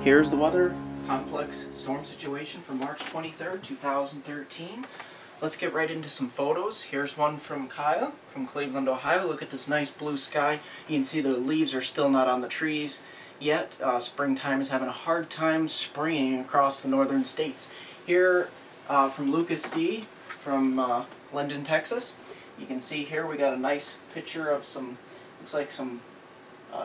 Here's the weather complex storm situation for March 23rd, 2013. Let's get right into some photos. Here's one from Kyle from Cleveland, Ohio. Look at this nice blue sky. You can see the leaves are still not on the trees yet. Springtime is having a hard time springing across the northern states. Here from Lucas D. from Linden, Texas. You can see here we got a nice picture of some, looks like some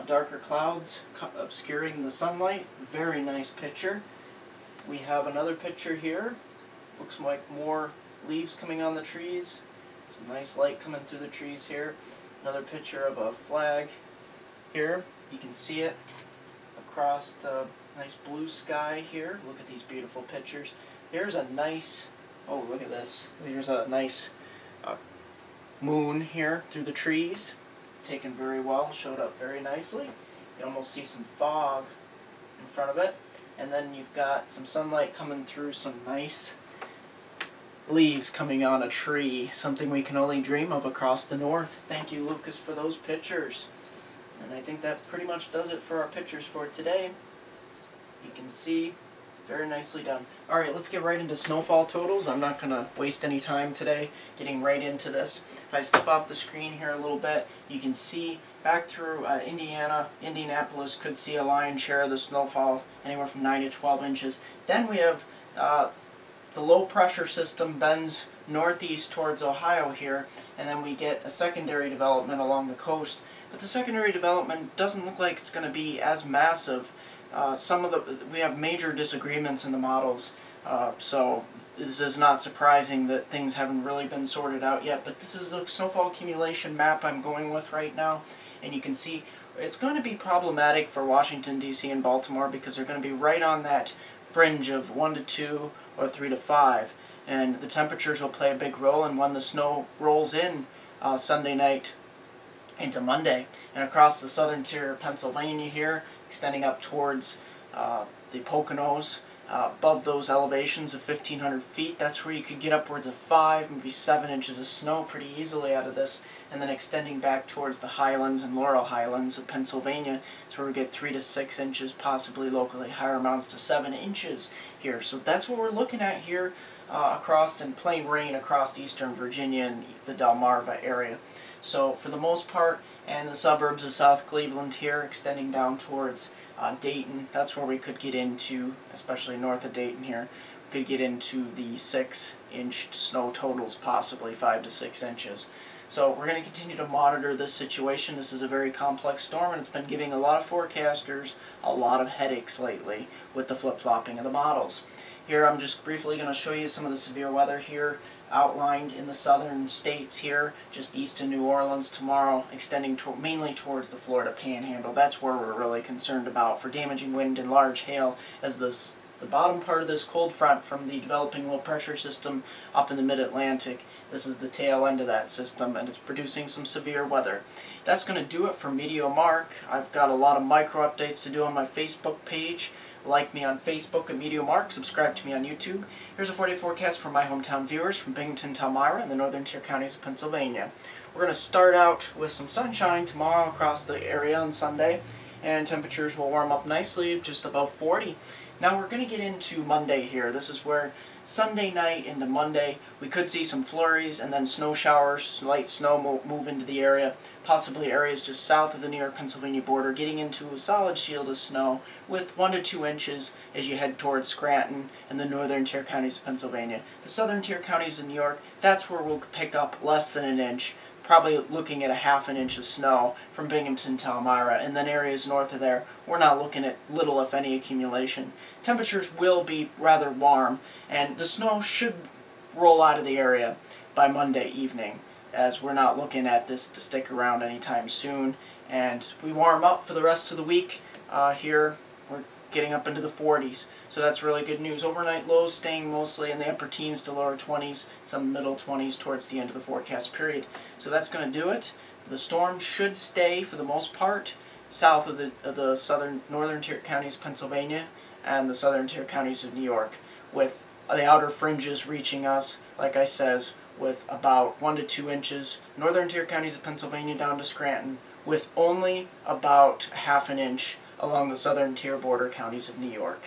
darker clouds obscuring the sunlight. Very nice picture. We have another picture here. Looks like more leaves coming on the trees. Some nice light coming through the trees here. Another picture of a flag here. You can see it across the nice blue sky here. Look at these beautiful pictures. Here's a nice, oh look at this. Here's a nice moon here through the trees. Taken very well, showed up very nicely. You can almost see some fog in front of it. And then you've got some sunlight coming through some nice leaves coming on a tree. Something we can only dream of across the north. Thank you, Lucas, for those pictures. And I think that pretty much does it for our pictures for today. You can see, very nicely done. Alright, let's get right into snowfall totals. I'm not going to waste any time today getting right into this. If I skip off the screen here a little bit, you can see back through Indianapolis could see a lion's share of the snowfall, anywhere from 9 to 12 inches. Then we have the low pressure system bends northeast towards Ohio here, and then we get a secondary development along the coast. But the secondary development doesn't look like it's going to be as massive. We have major disagreements in the models, so this is not surprising that things haven't really been sorted out yet, but this is the snowfall accumulation map I'm going with right now, and you can see it's going to be problematic for Washington, D.C. and Baltimore because they're going to be right on that fringe of 1 to 2 or 3 to 5, and the temperatures will play a big role in when the snow rolls in Sunday night into Monday. And across the southern tier of Pennsylvania here, extending up towards the Poconos, above those elevations of 1,500 feet, that's where you could get upwards of 5, maybe 7 inches of snow pretty easily out of this. And then extending back towards the highlands and Laurel Highlands of Pennsylvania, that's where we get 3 to 6 inches, possibly locally higher amounts to 7 inches here. So that's what we're looking at here across, and plain rain across eastern Virginia and the Delmarva area. So for the most part, and the suburbs of South Cleveland here, extending down towards Dayton, that's where we could get into, especially north of Dayton here, we could get into the 6-inch snow totals, possibly 5 to 6 inches. So we're going to continue to monitor this situation. This is a very complex storm, and it's been giving a lot of forecasters a lot of headaches lately with the flip-flopping of the models. Here I'm just briefly going to show you some of the severe weather here outlined in the southern states here, just east of New Orleans tomorrow, extending mainly towards the Florida Panhandle. That's where we're really concerned about for damaging wind and large hail, as the bottom part of this cold front from the developing low pressure system up in the mid-Atlantic. This is the tail end of that system, and it's producing some severe weather. That's going to do it for MeteoMark. I've got a lot of micro updates to do on my Facebook page. Like me on Facebook at MeteoMark, subscribe to me on YouTube. Here's a 4-day forecast for my hometown viewers from Binghamton to Elmira in the northern tier counties of Pennsylvania. We're going to start out with some sunshine tomorrow across the area on Sunday, and temperatures will warm up nicely, just above 40. Now we're going to get into Monday here. This is where Sunday night into Monday we could see some flurries and then snow showers, light snow move into the area, possibly areas just south of the New York-Pennsylvania border, getting into a solid shield of snow with 1 to 2 inches as you head towards Scranton and the northern tier counties of Pennsylvania. The southern tier counties of New York, that's where we'll pick up less than an inch, probably looking at a ½ an inch of snow from Binghamton to Elmira, and then areas north of there, we're not looking at little if any accumulation. Temperatures will be rather warm, and the snow should roll out of the area by Monday evening, as we're not looking at this to stick around anytime soon. And we warm up for the rest of the week here. We're getting up into the 40s, so that's really good news. Overnight lows staying mostly in the upper teens to lower 20s, some middle 20s towards the end of the forecast period. So that's going to do it. The storm should stay for the most part south of the northern tier counties of Pennsylvania and the southern tier counties of New York, with the outer fringes reaching us, like I says, with about 1 to 2 inches. Northern tier counties of Pennsylvania down to Scranton, with only about ½ an inch along the southern tier border counties of New York.